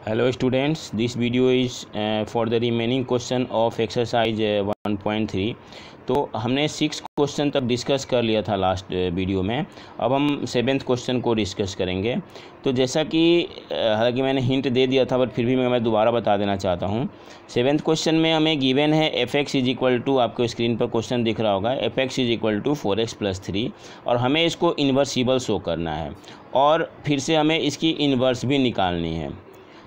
Hello students, this video is for the remaining question of exercise 1.3। तो हमने 6 question तक discuss कर लिया था लास्ट वीडियो में। अब हम 7th क्वेश्चन को डिस्कस करेंगे। तो जैसा कि हालांकि मैंने हिंट दे दिया था, बट फिर भी मैं दोबारा बता देना चाहता हूँ। 7th क्वेश्चन में हमें गिवन है f(x) इज इक्वल टू, आपको स्क्रीन पर क्वेश्चन दिख रहा होगा, f(x) is equal to 4x + 3 और हमें इसको इन्वर्सिबल शो करना है और फिर से हमें इसकी इन्वर्स भी निकालनी है।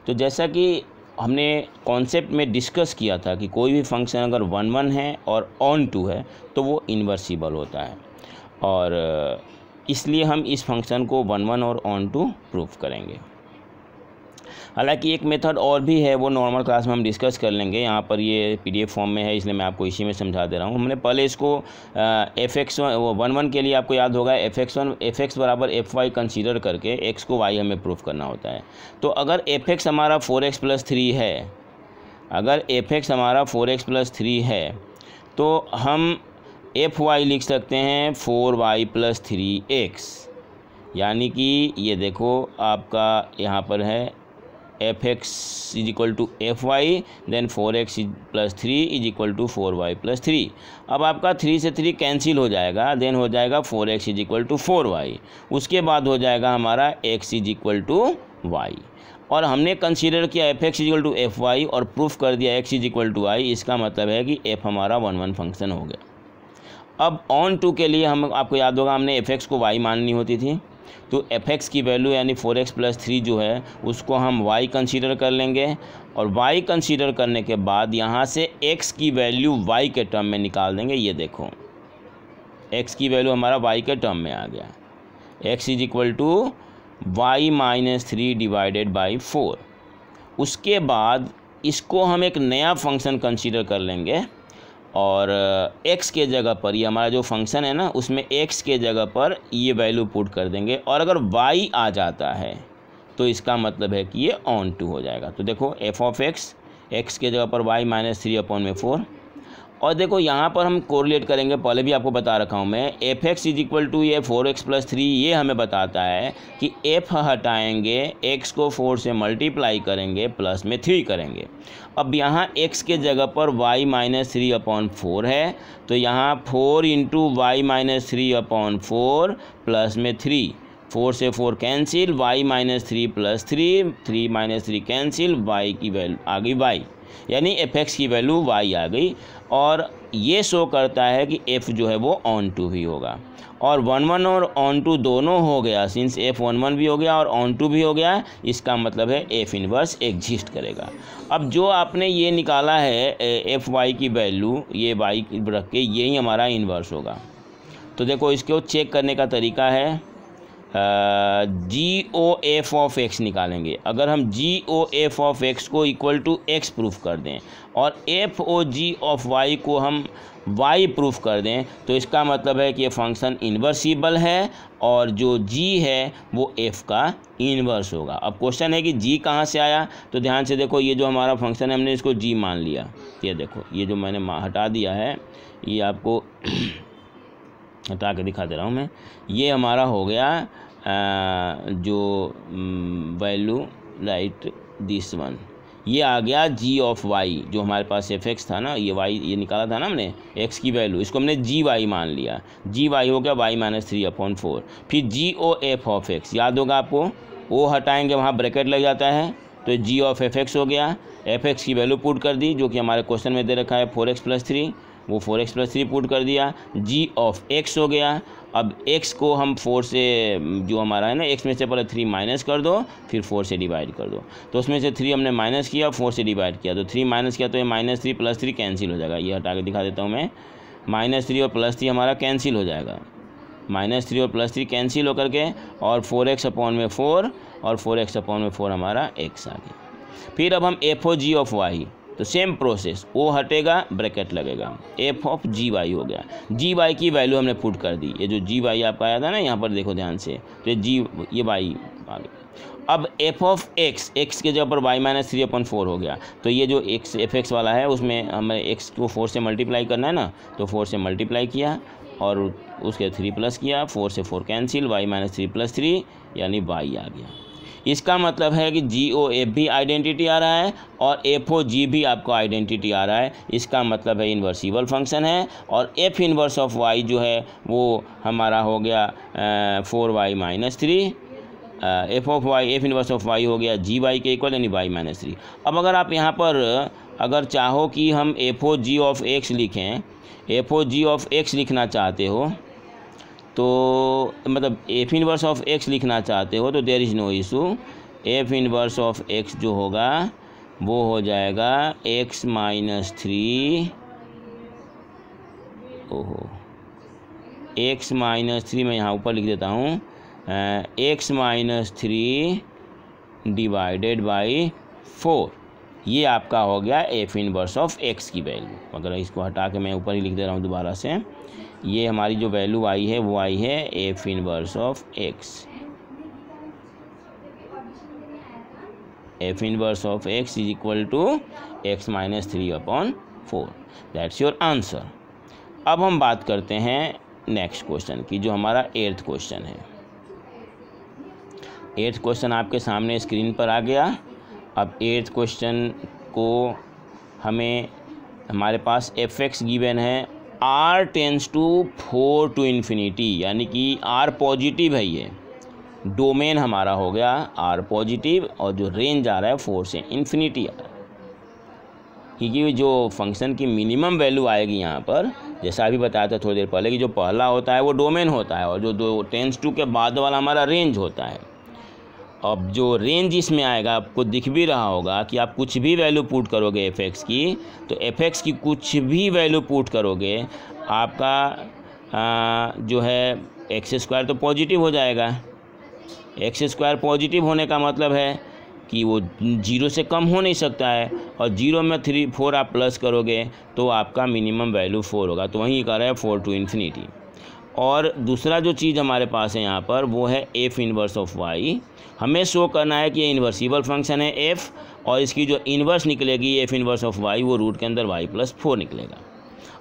तो जैसा कि हमने कॉन्सेप्ट में डिस्कस किया था कि कोई भी फंक्शन अगर 1 है और ऑन टू है तो वो इन्वर्सिबल होता है, और इसलिए हम इस फंक्शन को 1 और ऑन टू प्रूफ करेंगे। हालांकि एक मेथड और भी है, वो नॉर्मल क्लास में हम डिस्कस कर लेंगे। यहाँ पर ये PDF फॉर्म में है, इसलिए मैं आपको इसी में समझा दे रहा हूँ। हमने पहले इसको f(x)1 1 के लिए आपको याद होगा f(x) बराबर fy कंसीडर करके x को y हमें प्रूफ करना होता है। तो अगर f(x) हमारा 4x + 3 है, अगर f(x) हमारा 4x + 3 है तो हम fy लिख सकते हैं 4y + 3x, यानी कि ये देखो आपका यहाँ पर है f(x) is equal to fy, then 4x + 3 is equal to 4y + 3। अब आपका 3 से 3 कैंसिल हो जाएगा, देन हो जाएगा 4x is equal to 4y। उसके बाद हो जाएगा हमारा x is equal to y, और हमने कंसीडर किया f(x) is equal to fy और प्रूफ कर दिया x is equal to y। इसका मतलब है कि f हमारा 1 1 फंक्शन हो गया। अब ऑन टू के लिए हम, आपको याद होगा, हमने f(x) को y माननी होती थी। तो f(x) की वैल्यू यानी 4x + 3 जो है उसको हम y कंसीडर कर लेंगे, और y कंसीडर करने के बाद यहाँ से x की वैल्यू y के टर्म में निकाल देंगे। ये देखो x की वैल्यू हमारा y के टर्म में आ गया, x is equal to y - 3 divided by 4। उसके बाद इसको हम एक नया फंक्शन कंसीडर कर लेंगे और x के जगह पर, ये हमारा जो फंक्शन है ना, उसमें x के जगह पर ये वैल्यू पुट कर देंगे, और अगर y आ जाता है तो इसका मतलब है कि ये ऑन टू हो जाएगा। तो देखो f(x) x के जगह पर y - 3/4, और देखो यहाँ पर हम कोरिलेट करेंगे, पहले भी आपको बता रखा हूँ मैं, f(x) इज इक्वल टू ये 4x + 3, ये हमें बताता है कि f हटाएंगे, x को 4 से मल्टीप्लाई करेंगे, प्लस में 3 करेंगे। अब यहाँ x के जगह पर y - 3/4 है, तो यहाँ 4 × y - 3/4 प्लस में 3, 4 से 4 कैंसिल, y - 3 + 3, 3 - 3 कैंसिल, y की वैल्यू आ गई y, यानी f(x) की वैल्यू y आ गई। और ये शो करता है कि f जो है वो ऑन टू ही होगा, और 1 1 और ऑन टू दोनों हो गया। सिंस f 1 1 भी हो गया और ऑन टू भी हो गया, इसका मतलब है f इन्वर्स एग्जिस्ट करेगा। अब जो आपने ये निकाला है fy की वैल्यू, ये y रख के, यही हमारा इन्वर्स होगा। तो देखो इसको चेक करने का तरीका है, GOF(x) निकालेंगे। अगर हम GOF(x) को इक्वल टू x प्रूफ कर दें और FOG(y) को हम y प्रूफ कर दें, तो इसका मतलब है कि ये फंक्शन इन्वर्सिबल है और जो g है वो f का इन्वर्स होगा। अब क्वेश्चन है कि g कहाँ से आया, तो ध्यान से देखो, ये जो हमारा फंक्शन है हमने इसको g मान लिया। ये देखो, ये जो मैंने हटा दिया है, ये आपको हटा के दिखा दे रहा हूँ मैं। ये हमारा हो गया जो वैल्यू, राइट, दिस वन, ये आ गया g(y), जो हमारे पास f(x) था ना, ये y ये निकाला था ना हमने, x की वैल्यू, इसको हमने gy मान लिया। gy हो गया y - 3/4। फिर GOF(x), याद होगा आपको, o हटाएंगे वहाँ ब्रैकेट लग जाता है, तो GOF(x) हो गया। f(x) की वैल्यू पुट कर दी, जो कि हमारे क्वेश्चन में दे रखा है 4x + 3, वो 4x + 3 पुट कर दिया, g(x) हो गया। अब x को हम 4 से, जो हमारा है ना, x में से पहले 3 माइनस कर दो, फिर 4 से डिवाइड कर दो, तो उसमें से 3 हमने माइनस किया, 4 से डिवाइड किया, तो 3 माइनस किया तो ये -3 + 3 कैंसिल हो जाएगा। ये हटा के दिखा देता हूँ मैं, -3 और +3 हमारा कैंसिल हो जाएगा, -3 और +3 कैंसिल होकर के, और 4x/4 और 4x/4 हमारा x आ गया। फिर अब हम FOG(y), तो सेम प्रोसेस, o हटेगा, ब्रैकेट लगेगा, FOG(y) हो गया। gy की वैल्यू हमने पुट कर दी, ये जो gy आपका आया था ना, यहाँ पर देखो ध्यान से, तो ये y आ गया। अब f(x), x के जगह पर y - 3/4 हो गया, तो ये जो f(x) वाला है उसमें हमें x को 4 से मल्टीप्लाई करना है ना, तो 4 से मल्टीप्लाई किया और उसके 3 प्लस किया, 4 से 4 कैंसिल, y - 3 + 3 यानी y आ गया। इसका मतलब है कि GOF भी आइडेंटिटी आ रहा है और FOG भी आपको आइडेंटिटी आ रहा है। इसका मतलब है इन्वर्सिबल फंक्शन है। और F इन्वर्स ऑफ y जो है वो हमारा हो गया 4y - 3। F inverse of y हो गया GY के इक्वल यानी y - 3। अब अगर आप यहाँ पर अगर चाहो कि हम FOG ऑफ x लिखें, FOG ऑफ x लिखना चाहते हो तो मतलब F इन्वर्स ऑफ x लिखना चाहते हो तो there is no issue. F inverse of x जो होगा वो हो जाएगा x - 3 x - 3 मैं यहाँ ऊपर लिख देता हूँ x - 3 डिवाइडेड बाई 4। ये आपका हो गया F इन्वर्स ऑफ x की वैल्यू। अगर इसको हटा के मैं ऊपर ही लिख दे रहा हूँ दोबारा से, ये हमारी जो वैल्यू आई है वो आई है F inverse of x। F inverse of x is equal to x - 3/4। That's your answer. अब हम बात करते हैं नेक्स्ट क्वेश्चन की, जो हमारा 8th क्वेश्चन है। 8th क्वेश्चन आपके सामने स्क्रीन पर आ गया। अब 8th क्वेश्चन को हमारे पास fx गिवन है r tends to 4 to infinity, यानी कि r पॉजिटिव है। ये डोमेन हमारा हो गया r पॉजिटिव और जो रेंज आ रहा है 4 से इन्फिनिटी आ रहा है। क्योंकि जो फंक्शन की मिनिमम वैल्यू आएगी यहाँ पर, जैसा अभी बताया था थोड़ी देर पहले कि जो पहला होता है वो डोमेन होता है और जो टेंस टू के बाद वाला हमारा रेंज होता है। अब जो रेंज इसमें आएगा आपको दिख भी रहा होगा कि आप कुछ भी वैल्यू पुट करोगे fx की, तो fx की कुछ भी वैल्यू पुट करोगे आपका जो है x² तो पॉजिटिव हो जाएगा। x² पॉजिटिव होने का मतलब है कि वो 0 से कम हो नहीं सकता है और 0 में 4 आप प्लस करोगे तो आपका मिनिमम वैल्यू 4 होगा। तो वहीं कर रहा है 4 to infinity। और दूसरा जो चीज़ हमारे पास है यहाँ पर वो है F इन्वर्स ऑफ y। हमें शो करना है कि ये इन्वर्सिबल फंक्शन है f और इसकी जो इन्वर्स निकलेगी F इन्वर्स ऑफ y वो रूट के अंदर y+4 निकलेगा।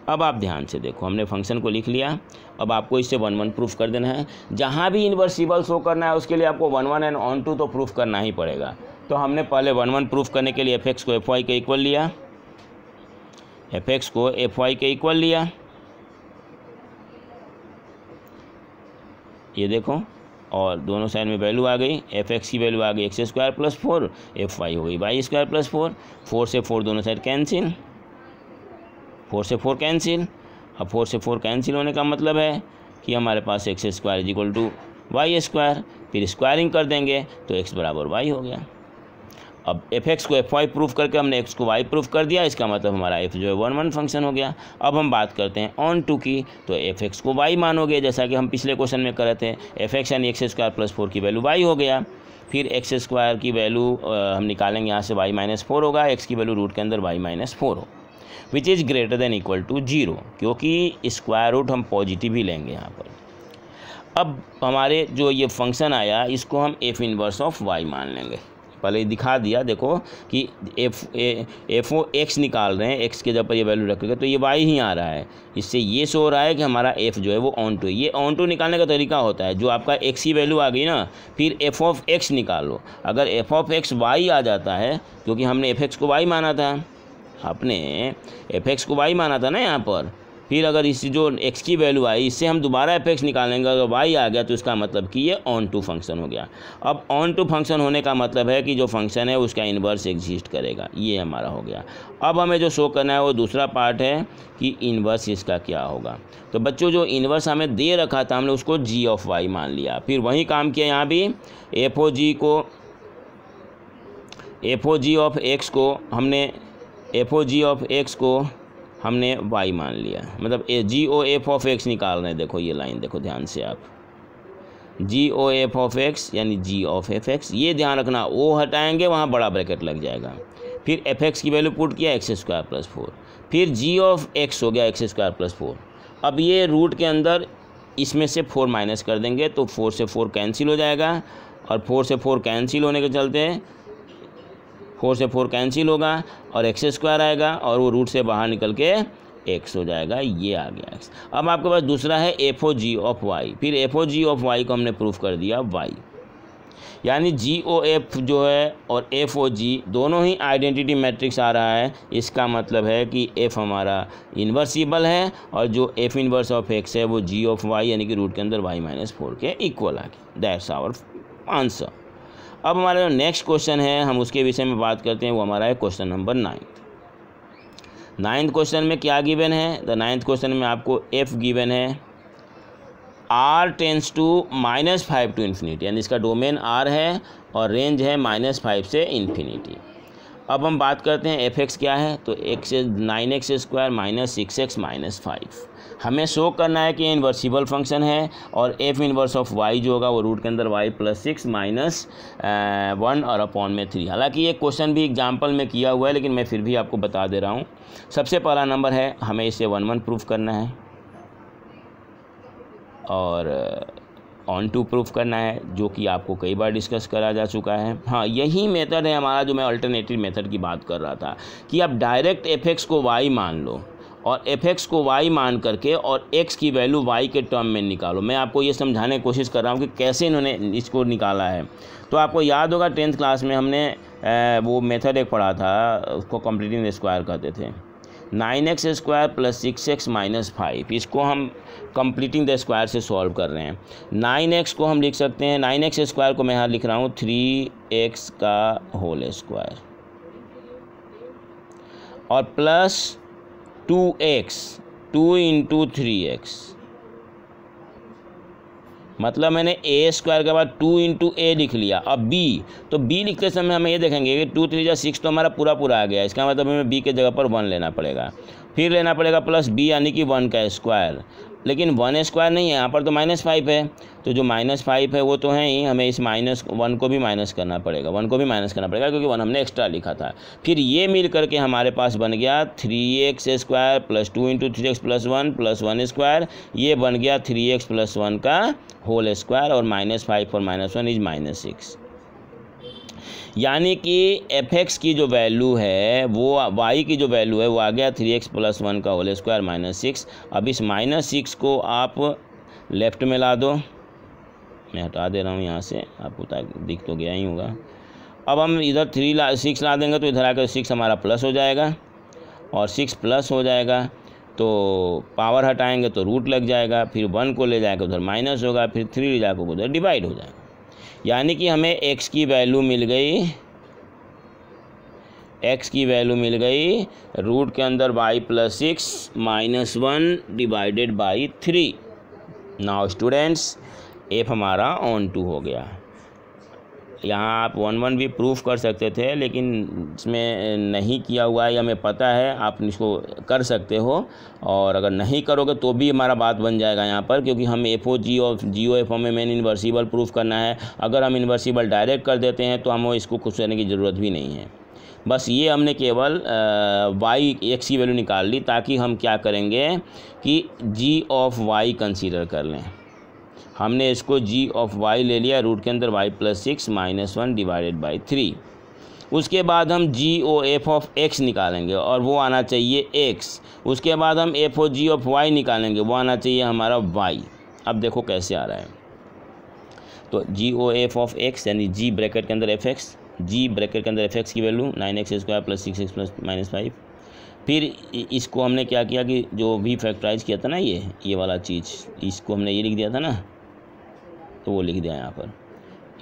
अब आप ध्यान से देखो, हमने फंक्शन को लिख लिया। अब आपको इससे 1 1 प्रूफ कर देना है। जहाँ भी इन्वर्सिबल शो करना है उसके लिए आपको 1 1 एंड ऑन टू तो प्रूफ करना ही पड़ेगा। तो हमने पहले 1 1 प्रूफ करने के लिए fx को fy के इक्वल लिया, fx को fy के इक्वल लिया। ये देखो, और दोनों साइड में वैल्यू आ गई। fx की वैल्यू आ गई x² + 4, fy हो गई y² + 4। 4 से 4 दोनों साइड कैंसिल, 4 से 4 कैंसिल। अब 4 से 4 कैंसिल होने का मतलब है कि हमारे पास x² = y²। फिर स्क्वायरिंग कर देंगे तो x बराबर y हो गया। अब fx को fy प्रूफ करके हमने x को y प्रूफ कर दिया। इसका मतलब हमारा f जो है 1 1 फंक्शन हो गया। अब हम बात करते हैं ऑन टू की, तो fx को y मानोगे जैसा कि हम पिछले क्वेश्चन में कर रहे थे। fx यानी x² + 4 की वैल्यू y हो गया। फिर x² की वैल्यू हम निकालेंगे यहाँ से y - 4 होगा। x की वैल्यू रूट के अंदर y - 4 हो, which is greater than equal to 0, क्योंकि स्क्वायर रूट हम पॉजिटिव ही लेंगे यहाँ पर। अब हमारे जो ये फंक्शन आया इसको हम F इन्वर्स ऑफ y मान लेंगे। पहले दिखा दिया, देखो कि f(x) निकाल रहे हैं, x के जब पर ये वैल्यू रखेगा तो ये y ही आ रहा है। इससे ये शो हो रहा है कि हमारा f जो है वो ऑन टू है। ये ऑन टू निकालने का तरीका होता है, जो आपका x की वैल्यू आ गई ना, फिर f(x) निकालो। अगर f(x) y आ जाता है, क्योंकि हमने fx को y माना था, आपने fx को y माना था ना यहाँ पर, फिर अगर इस जो x की वैल्यू आई इससे हम दोबारा fx निकालेंगे, अगर y आ गया तो इसका मतलब कि ये ऑन टू फंक्शन हो गया। अब ऑन टू फंक्शन होने का मतलब है कि जो फंक्शन है उसका इन्वर्स एग्जिस्ट करेगा। ये हमारा हो गया। अब हमें जो शो करना है वो दूसरा पार्ट है कि इन्वर्स इसका क्या होगा। तो बच्चों जो इन्वर्स हमें दे रखा था हमने उसको g ऑफ y मान लिया। फिर वही काम किया यहाँ भी, FOG ऑफ x को हमने y मान लिया, मतलब GOF ऑफ x निकाल रहे हैं। देखो ये लाइन देखो ध्यान से आप, GOF ऑफ x यानी g ऑफ fx। ये ध्यान रखना, ओ हटाएंगे वहाँ बड़ा ब्रैकेट लग जाएगा। फिर fx की वैल्यू पुट किया x² + 4, फिर g ऑफ x हो गया x² + 4। अब ये रूट के अंदर इसमें से 4 माइनस कर देंगे तो 4 से 4 कैंसिल हो जाएगा, और 4 से 4 कैंसिल होने के चलते 4 से 4 कैंसिल होगा और x² आएगा और वो रूट से बाहर निकल के x हो जाएगा। ये आ गया x। अब आपके पास दूसरा है FOG ऑफ y। फिर FOG ऑफ y को हमने प्रूफ कर दिया y। यानी GOF जो है और FOG दोनों ही आइडेंटिटी मैट्रिक्स आ रहा है। इसका मतलब है कि F हमारा इन्वर्सिबल है और जो F इन्वर्स ऑफ X है वो G ऑफ Y यानी कि रूट के अंदर y-4 के इक्वल आ गया। That's our answer. अब हमारा जो नेक्स्ट क्वेश्चन है हम उसके विषय में बात करते हैं, वो हमारा है क्वेश्चन नंबर 9th क्वेश्चन में क्या गिवन है? द 9th क्वेश्चन में आपको F गिवन है R tends to -5 to infinity, यानी इसका डोमेन R है और रेंज है -5 से इन्फिनिटी। अब हम बात करते हैं Fx क्या है, तो 9x² - 6x - 5 हमें शो करना है कि इन्वर्सिबल फंक्शन है और F इन्वर्स ऑफ y जो होगा वो रूट के अंदर y + 6 - 1 और अपॉन में 3। हालांकि ये क्वेश्चन भी एग्जाम्पल में किया हुआ है लेकिन मैं फिर भी आपको बता दे रहा हूँ। सबसे पहला नंबर है हमें इसे 1 प्रूफ करना है और ऑन टू प्रूफ करना है, जो कि आपको कई बार डिस्कस करा जा चुका है। हाँ, यही मेथड है हमारा जो मैं अल्टरनेटिव मेथड की बात कर रहा था कि आप डायरेक्ट Fx को y मान लो और Fx को y मान करके और x की वैल्यू y के टर्म में निकालो। मैं आपको ये समझाने की कोशिश कर रहा हूँ कि कैसे इन्होंने इसको निकाला है। तो आपको याद होगा 10th क्लास में हमने वो मेथड एक पढ़ा था, उसको कंप्लीटिंग द स्क्वायर कहते थे। 9x² + 6x - 5 इसको हम कंप्लीटिंग द स्क्वायर से सॉल्व कर रहे हैं। 9x को हम लिख सकते हैं, 9x² को मैं यहाँ लिख रहा हूँ 3x का होल स्क्वायर और प्लस 2x 2 × 3x, मतलब मैंने a² के बाद 2 × a लिख लिया। अब b, तो b लिखते समय हमें ये देखेंगे कि 2 3 6 तो हमारा पूरा आ गया। इसका मतलब हमें b के जगह पर 1 लेना पड़ेगा, फिर लेना पड़ेगा प्लस b यानी कि 1 का स्क्वायर, लेकिन 1² नहीं है यहाँ पर, तो -5 है। तो जो -5 है वो तो है ही, हमें इस -1 को भी माइनस करना पड़ेगा, 1 को भी माइनस करना पड़ेगा क्योंकि 1 हमने एक्स्ट्रा लिखा था। फिर ये मिल करके हमारे पास बन गया 3x² + 2 × 3x + 1 + 1², ये बन गया 3x + 1 का होल स्क्वायर और -5 और -1 इज -6। यानी कि Fx की जो वैल्यू है वो y की जो वैल्यू है वो आ गया 3x + 1 का होल स्क्वायर -6। अब इस -6 को आप लेफ़्ट में ला दो, मैं हटा दे रहा हूँ यहाँ से, आपको दिख तो गया ही होगा। अब हम इधर 6 ला देंगे तो इधर आकर 6 हमारा प्लस हो जाएगा और 6 प्लस हो जाएगा तो पावर हटाएंगे तो रूट लग जाएगा, फिर 1 को ले जाएगा उधर माइनस होगा, फिर 3 ले जाकर उधर डिवाइड हो जाएगा। यानी कि हमें x की वैल्यू मिल गई, x की वैल्यू मिल गई रूट के अंदर y + 6 - 1 / 3। नाउ स्टूडेंट्स F हमारा ऑन टू हो गया। यहाँ आप 1 भी प्रूफ कर सकते थे लेकिन इसमें नहीं किया हुआ है, हमें पता है, आप इसको कर सकते हो और अगर नहीं करोगे तो भी हमारा बात बन जाएगा यहाँ पर, क्योंकि हम FOG और GOF हमें मेन इन्वर्सिबल प्रूफ करना है। अगर हम इन्वर्सिबल डायरेक्ट कर देते हैं तो हमें इसको कुछ करने की ज़रूरत भी नहीं है। बस ये हमने केवल x की वैल्यू निकाल ली ताकि हम क्या करेंगे कि G ऑफ y कंसीडर कर लें। हमने इसको G ऑफ y ले लिया, रूट के अंदर y + 6 - 1 / 3। उसके बाद हम GOF ऑफ x निकालेंगे और वो आना चाहिए x। उसके बाद हम FOG ऑफ y निकालेंगे, वो आना चाहिए हमारा y। अब देखो कैसे आ रहा है, तो GOF ऑफ x यानी G ब्रैकेट के अंदर fx, G ब्रैकेट के अंदर fx की वैल्यू 9x² + 6x + -5। फिर इसको हमने क्या किया कि जो भी फैक्टराइज किया था ना, ये वाला चीज़, इसको हमने ये लिख दिया था ना, तो वो लिख दिया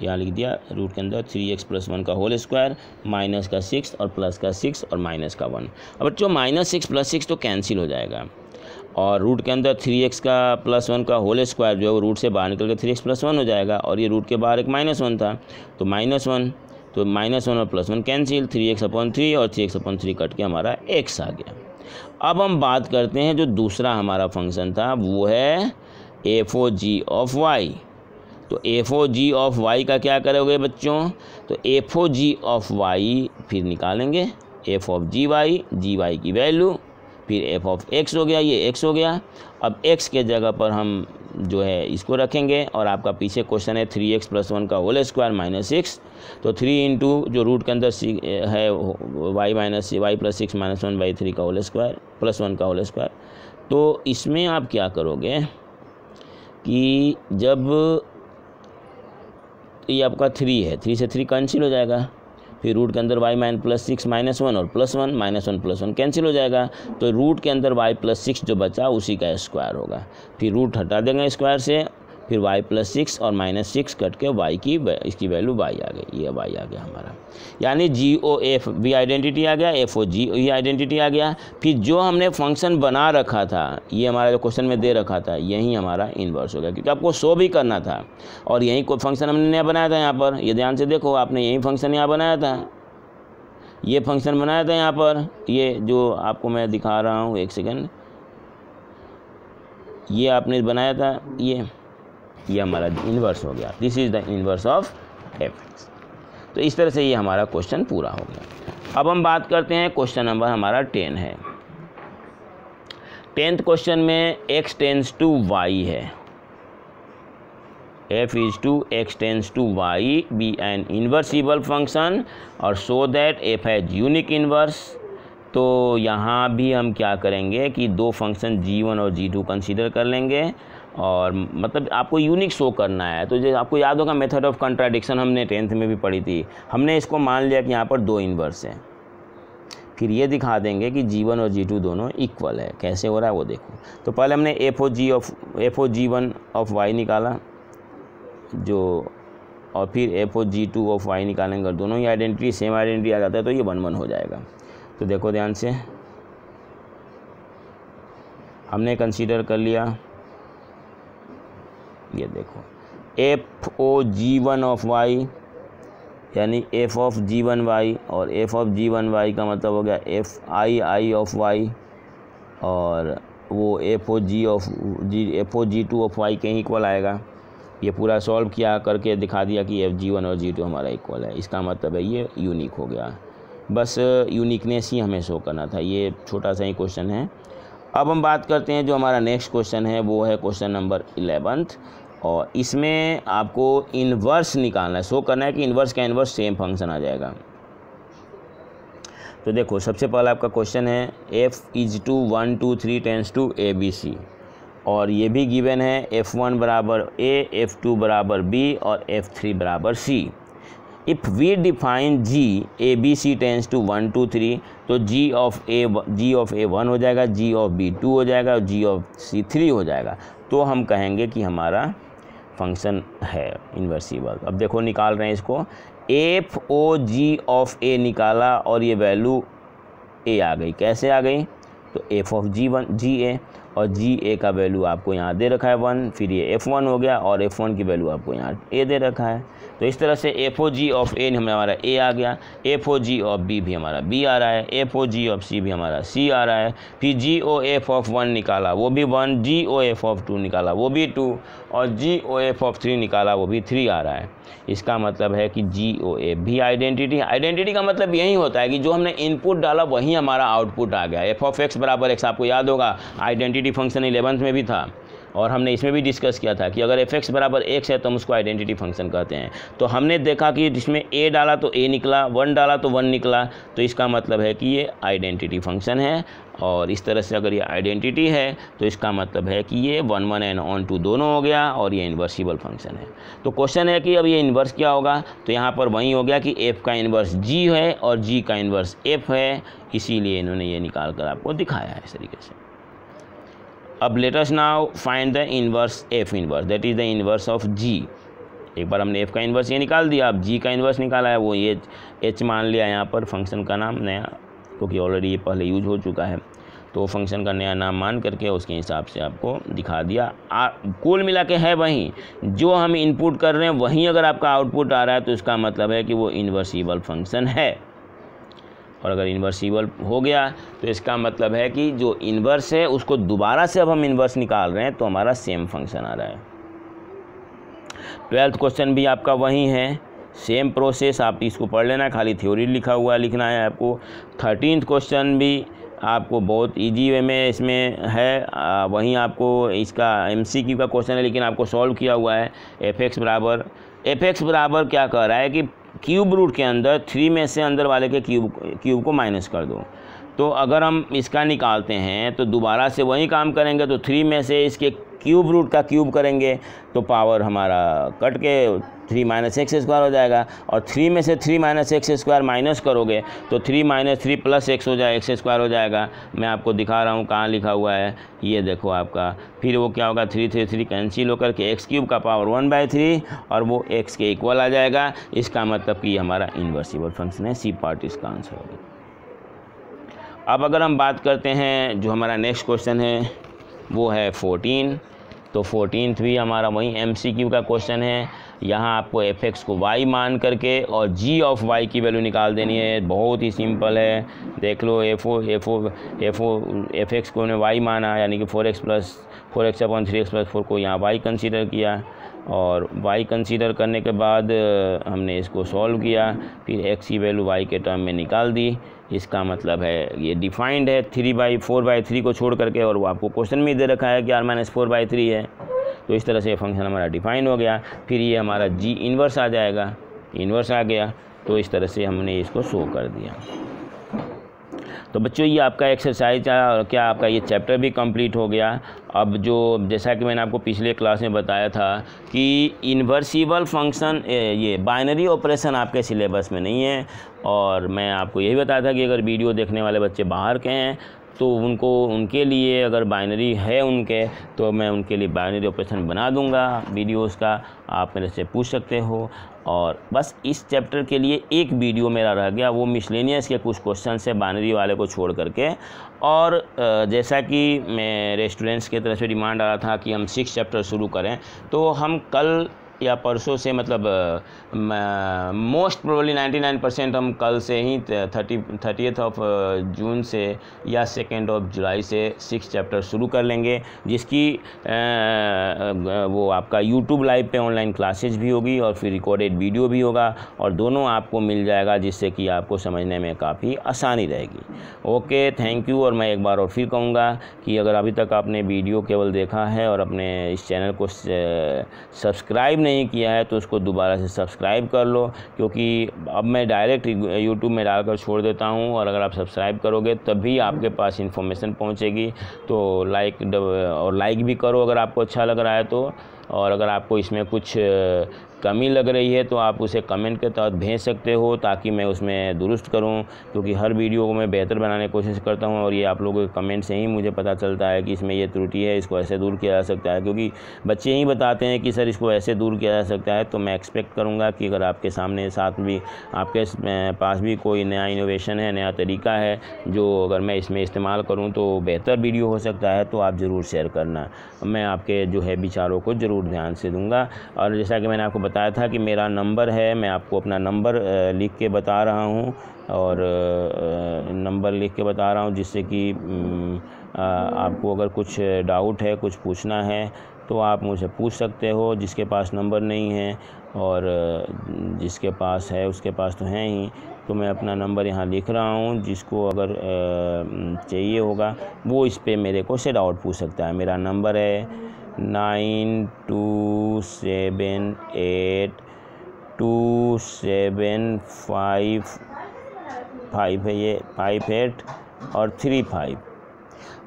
यहाँ लिख दिया रूट के अंदर 3x + 1 का होल स्क्वायर माइनस का 6 और प्लस का 6 और माइनस का 1। अब जो -6 + 6 तो कैंसिल हो जाएगा और रूट के अंदर 3x का + 1 का होल स्क्वायर जो है वो रूट से बाहर निकल के 3x + 1 हो जाएगा और ये रूट के बाहर एक -1 था तो -1, तो -1 और +1 कैंसिल, 3x/3 और 3x/3 कट के हमारा x आ गया। अब हम बात करते हैं जो दूसरा हमारा फंक्शन था वो है FOG ऑफ y। तो FOG ऑफ y का क्या करोगे बच्चों, तो FOG ऑफ y फिर निकालेंगे f ऑफ gy की वैल्यू, फिर f ऑफ x हो गया, ये x हो गया। अब x के जगह पर हम जो है इसको रखेंगे और आपका पीछे क्वेश्चन है 3x + 1 का होल स्क्वायर -6, तो 3 × जो रूट के अंदर है y + 6 - 1/3 का होल स्क्वायर +1 का होल स्क्वायर। तो इसमें आप क्या करोगे कि जब ये आपका 3 है, 3 से 3 कैंसिल हो जाएगा। फिर रूट के अंदर y +6 -1 और +1 -1 +1 कैंसिल हो जाएगा। तो रूट के अंदर y +6 जो बचा उसी का स्क्वायर होगा। फिर रूट हटा देंगे स्क्वायर से, फिर y +6 और -6 कट के y की इसकी वैल्यू y आ गई, ये y आ गया हमारा। यानी GOF भी आइडेंटिटी आ गया, FOG ये आइडेंटिटी आ गया। फिर जो हमने फंक्शन बना रखा था, ये हमारा जो क्वेश्चन में दे रखा था, यही हमारा इन्वर्स हो गया, क्योंकि आपको शो भी करना था और यही कोई फंक्शन हमने नया बनाया था यहाँ पर। ये ध्यान से देखो, आपने यही फंक्शन यहाँ बनाया था, ये फंक्शन बनाया था यहाँ पर, ये जो आपको मैं दिखा रहा हूँ, एक सेकेंड, ये आपने बनाया था, ये हमारा इन्वर्स हो गया। This is the inverse of f। तो इस तरह से ये हमारा क्वेश्चन पूरा हो गया। अब हम बात करते हैं, क्वेश्चन नंबर हमारा 10 है। 10th क्वेश्चन में x टेंस टू y है, f is to x tends to y be an invertible function और so that f has unique inverse. तो यहाँ भी हम क्या करेंगे कि दो फंक्शन g1 और g2 कंसीडर कर लेंगे, और मतलब आपको यूनिक शो करना है। तो जो आपको याद होगा मेथड ऑफ कंट्राडिक्शन हमने 10th में भी पढ़ी थी, हमने इसको मान लिया कि यहाँ पर दो इन्वर्स हैं। फिर ये दिखा देंगे कि g1 और g2 दोनों इक्वल है। कैसे हो रहा है वो देखो। तो पहले हमने FOG1 ऑफ y निकाला जो, और फिर FOG2 ऑफ y निकालेंगे, और दोनों ही आइडेंटिटी सेम आइडेंटिटी आ जाता है, तो ये 1 1 हो जाएगा। तो देखो ध्यान से, हमने कंसीडर कर लिया, ये देखो FOG1 ऑफ y यानी f ऑफ g1y, और f ऑफ g1y का मतलब हो गया FI ऑफ y, और वो FOG2 ऑफ y के ही इक्वल आएगा। ये पूरा सॉल्व किया करके दिखा दिया कि FG1 और G2 हमारा इक्वल है। इसका मतलब है ये यूनिक हो गया। बस यूनिकनेस ही हमें शो करना था। ये छोटा सा ही क्वेश्चन है। अब हम बात करते हैं जो हमारा नेक्स्ट क्वेश्चन है, वो है क्वेश्चन नंबर 11th, और इसमें आपको इन्वर्स निकालना है, शो करना है कि इन्वर्स का इन्वर्स सेम फंक्शन आ जाएगा। तो देखो सबसे पहला आपका क्वेश्चन है f is to 1 2 3 tends to ABC, और ये भी गिवन है f1 बराबर a, f2 बराबर b और f3 बराबर c। If we define g ABC tends to 1 2 3, तो g ऑफ a 1 हो जाएगा, g ऑफ b 2 हो जाएगा और g ऑफ c 3 हो जाएगा। तो हम कहेंगे कि हमारा फंक्शन है इन्वर्सिबल। अब देखो निकाल रहे हैं इसको, FOG ऑफ a निकाला और ये वैल्यू a आ गई। कैसे आ गई? तो f ऑफ GA, और GA का वैल्यू आपको यहाँ दे रखा है 1, फिर ये F1 हो गया, और F1 की वैल्यू आपको यहाँ a दे रखा है। तो इस तरह से FOG ऑफ a हमारा a आ गया, FOG ऑफ b भी हमारा b आ रहा है, FOG ऑफ c भी हमारा c आ रहा है। फिर GOF ऑफ 1 निकाला वो भी 1, GOF ऑफ 2 निकाला वो भी 2, और GOF ऑफ 3 निकाला वो भी 3 आ रहा है। इसका मतलब है कि GOF भी आइडेंटिटी का मतलब यही होता है कि जो हमने इनपुट डाला वही हमारा आउटपुट आ गया। f ऑफ x बराबर x, आपको याद होगा आइडेंटिटी फंक्शन 11th में भी था, और हमने इसमें भी डिस्कस किया था कि अगर f(x) बराबर x है तो हम उसको आइडेंटिटी फंक्शन कहते हैं। तो हमने देखा कि जिसमें a डाला तो a निकला, 1 डाला तो 1 निकला, तो इसका मतलब है कि ये आइडेंटिटी फंक्शन है। और इस तरह से अगर ये आइडेंटिटी है तो इसका मतलब है कि ये 1 1 एंड ऑन टू दोनों हो गया, और ये इन्वर्सिबल फंक्शन है। तो क्वेश्चन है कि अब ये इन्वर्स क्या होगा, तो यहाँ पर वही हो गया कि f का इन्वर्स g है और g का इन्वर्स f है, इसीलिए इन्होंने ये निकाल कर आपको दिखाया है इस तरीके से। अब let us now find the inverse f inverse, that is the inverse of g। एक बार हमने f का इन्वर्स ये निकाल दिया, अब g का इन्वर्स निकाला है, वो ये h मान लिया यहाँ पर फंक्शन का नाम नया, क्योंकि ऑलरेडी ये पहले यूज हो चुका है, तो फंक्शन का नया नाम मान करके उसके हिसाब से आपको दिखा दिया। कुल मिला के है वही, जो हम इनपुट कर रहे हैं वहीं अगर आपका आउटपुट आ रहा है तो इसका मतलब है कि वो इन्वर्सिबल फंक्शन है। और अगर इन्वर्सिबल हो गया तो इसका मतलब है कि जो इन्वर्स है उसको दोबारा से अब हम इन्वर्स निकाल रहे हैं तो हमारा सेम फंक्शन आ रहा है। 12th क्वेश्चन भी आपका वही है, सेम प्रोसेस, आप इसको पढ़ लेना, खाली थ्योरी लिखा हुआ लिखना है आपको। 13th क्वेश्चन भी आपको बहुत इजी वे में इसमें है, वहीं आपको इसका MCQ का क्वेश्चन है लेकिन आपको सॉल्व किया हुआ है। f(x) बराबर क्या कह रहा है कि क्यूब रूट के अंदर 3 में से अंदर वाले के क्यूब को माइनस कर दो। तो अगर हम इसका निकालते हैं तो दोबारा से वही काम करेंगे, तो 3 में से इसके क्यूब रूट का क्यूब करेंगे तो पावर हमारा कट के 3 माइनस एक्स स्क्वायर हो जाएगा, और 3 में से 3 माइनस एक्स स्क्वायर माइनस करोगे तो 3 माइनस 3 प्लस एक्स हो जाए, एक्स स्क्वायर हो जाएगा। मैं आपको दिखा रहा हूँ कहाँ लिखा हुआ है, ये देखो आपका। फिर वो क्या होगा, 3 3 3 कैंसिल होकर के एक्स क्यूब का पावर 1/3 और वो एक्स के इक्वल आ जाएगा। इसका मतलब कि हमारा इन्वर्सिबल फंक्शन है। सी पार्ट इसका आंसर होगा। अब अगर हम बात करते हैं, जो हमारा नेक्स्ट क्वेश्चन है वो है 14। तो 14th भी हमारा वही MCQ का क्वेश्चन है। यहाँ आपको fx को y मान करके और g ऑफ y की वैल्यू निकाल देनी है। बहुत ही सिंपल है, देख लो। fx को ने y माना, यानी कि 4x/3x+4 को यहाँ y कंसीडर किया, और y कंसीडर करने के बाद हमने इसको सॉल्व किया, फिर x की वैल्यू y के टर्म में निकाल दी। इसका मतलब है ये डिफाइंड है 4/3 को छोड़ करके, और वो आपको क्वेश्चन में दे रखा है कि r-4/3 है। तो इस तरह से फंक्शन हमारा डिफाइन हो गया। फिर ये हमारा g इन्वर्स आ जाएगा, इन्वर्स आ गया, तो इस तरह से हमने इसको शो कर दिया। तो बच्चों ये आपका एक्सरसाइज और क्या आपका ये चैप्टर भी कंप्लीट हो गया। अब जो जैसा कि मैंने आपको पिछले क्लास में बताया था कि इन्वर्सिबल फंक्शन, ये बाइनरी ऑपरेशन आपके सिलेबस में नहीं है, और मैं आपको यही बताया था कि अगर वीडियो देखने वाले बच्चे बाहर के हैं तो उनके लिए अगर बाइनरी है उनके, तो मैं उनके लिए बाइनरी ऑपरेशन बना दूंगा वीडियोस का, आप मेरे से पूछ सकते हो। और बस इस चैप्टर के लिए एक वीडियो मेरा रह गया, वो मिसलेनियस के कुछ क्वेश्चन है बाइनरी वाले को छोड़ करके। और जैसा कि मेरे स्टूडेंट्स की तरफ से डिमांड आ रहा था कि हम 6 चैप्टर शुरू करें, तो हम कल या परसों से, मतलब मोस्ट प्रोबेबली 99% हम कल से ही 30th ऑफ जून से या 2nd ऑफ जुलाई से 6 चैप्टर शुरू कर लेंगे, जिसकी वो आपका यूट्यूब लाइव पे ऑनलाइन क्लासेज भी होगी और फिर रिकॉर्डेड वीडियो भी होगा, और दोनों आपको मिल जाएगा, जिससे कि आपको समझने में काफ़ी आसानी रहेगी। Okay, thank you. और मैं एक बार और फिर कहूँगा कि अगर अभी तक आपने वीडियो केवल देखा है और अपने इस चैनल को सब्सक्राइब नहीं किया है, तो उसको दोबारा से सब्सक्राइब कर लो, क्योंकि अब मैं डायरेक्ट यूट्यूब में डालकर छोड़ देता हूं, और अगर आप सब्सक्राइब करोगे तभी आपके पास इन्फॉर्मेशन पहुंचेगी। तो लाइक भी करो अगर आपको अच्छा लग रहा है तो, और अगर आपको इसमें कुछ कमी लग रही है तो आप उसे कमेंट के तहत भेज सकते हो, ताकि मैं उसमें दुरुस्त करूं, क्योंकि हर वीडियो को मैं बेहतर बनाने की कोशिश करता हूं, और ये आप लोगों के कमेंट से ही मुझे पता चलता है कि इसमें ये त्रुटि है, इसको ऐसे दूर किया जा सकता है, क्योंकि बच्चे ही बताते हैं कि सर इसको ऐसे दूर किया जा सकता है। तो मैं एक्सपेक्ट करूँगा कि अगर आपके सामने साथ भी आपके पास भी कोई नया इनोवेशन है, नया तरीका है, जो अगर मैं इसमें इस्तेमाल करूँ तो बेहतर वीडियो हो सकता है, तो आप ज़रूर शेयर करना। मैं आपके जो है विचारों को ज़रूर ध्यान से दूंगा। और जैसा कि मैंने आपको बताया था कि मेरा नंबर है, मैं आपको अपना नंबर लिख के बता रहा हूँ, और नंबर लिख के बता रहा हूँ, जिससे कि आपको अगर कुछ डाउट है, कुछ पूछना है, तो आप मुझसे पूछ सकते हो। जिसके पास नंबर नहीं है और जिसके पास है उसके पास तो है ही, तो मैं अपना नंबर यहाँ लिख रहा हूँ। जिसको अगर चाहिए होगा वो इस पे मेरे को सेट आउट पूछ सकता है। मेरा नंबर है 92782755 है, ये 58 और 35।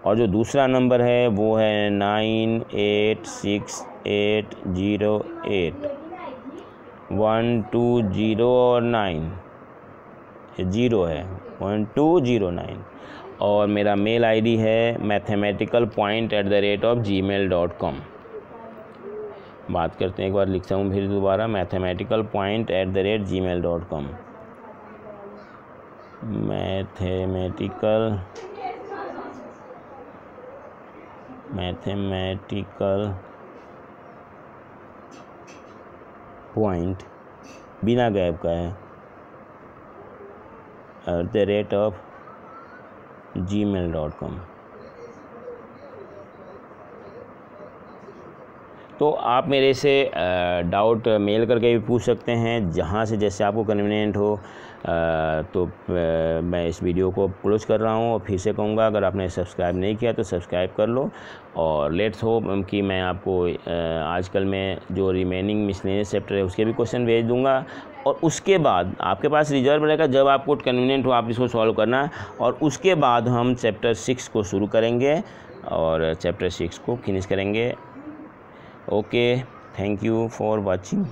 और जो दूसरा नंबर है वो है 9868081209 और 9, 0 है 1209। और मेरा मेल आईडी है mathematicalpoint@gmail.com। बात करते हैं, एक बार लिखता हूँ फिर दोबारा, mathematicalpoint@gmail.com। मैथमेटिकल पॉइंट बिना गैप का है @gmail.com। तो आप मेरे से डाउट मेल करके भी पूछ सकते हैं, जहाँ से जैसे आपको कन्वीनियंट हो। तो मैं इस वीडियो को क्लोज कर रहा हूँ, और फिर से कहूँगा अगर आपने सब्सक्राइब नहीं किया तो सब्सक्राइब कर लो। और लेट्स होप कि मैं आपको आजकल में जो रिमेनिंग मिसलेनियस चैप्टर है उसके भी क्वेश्चन भेज दूँगा, और उसके बाद आपके पास रिजर्व रहेगा, जब आपको कन्वीनियंट हो आप इसको सॉल्व करना। और उसके बाद हम चैप्टर 6 को शुरू करेंगे और चैप्टर 6 को फिनिश करेंगे। Okay, thank you for watching.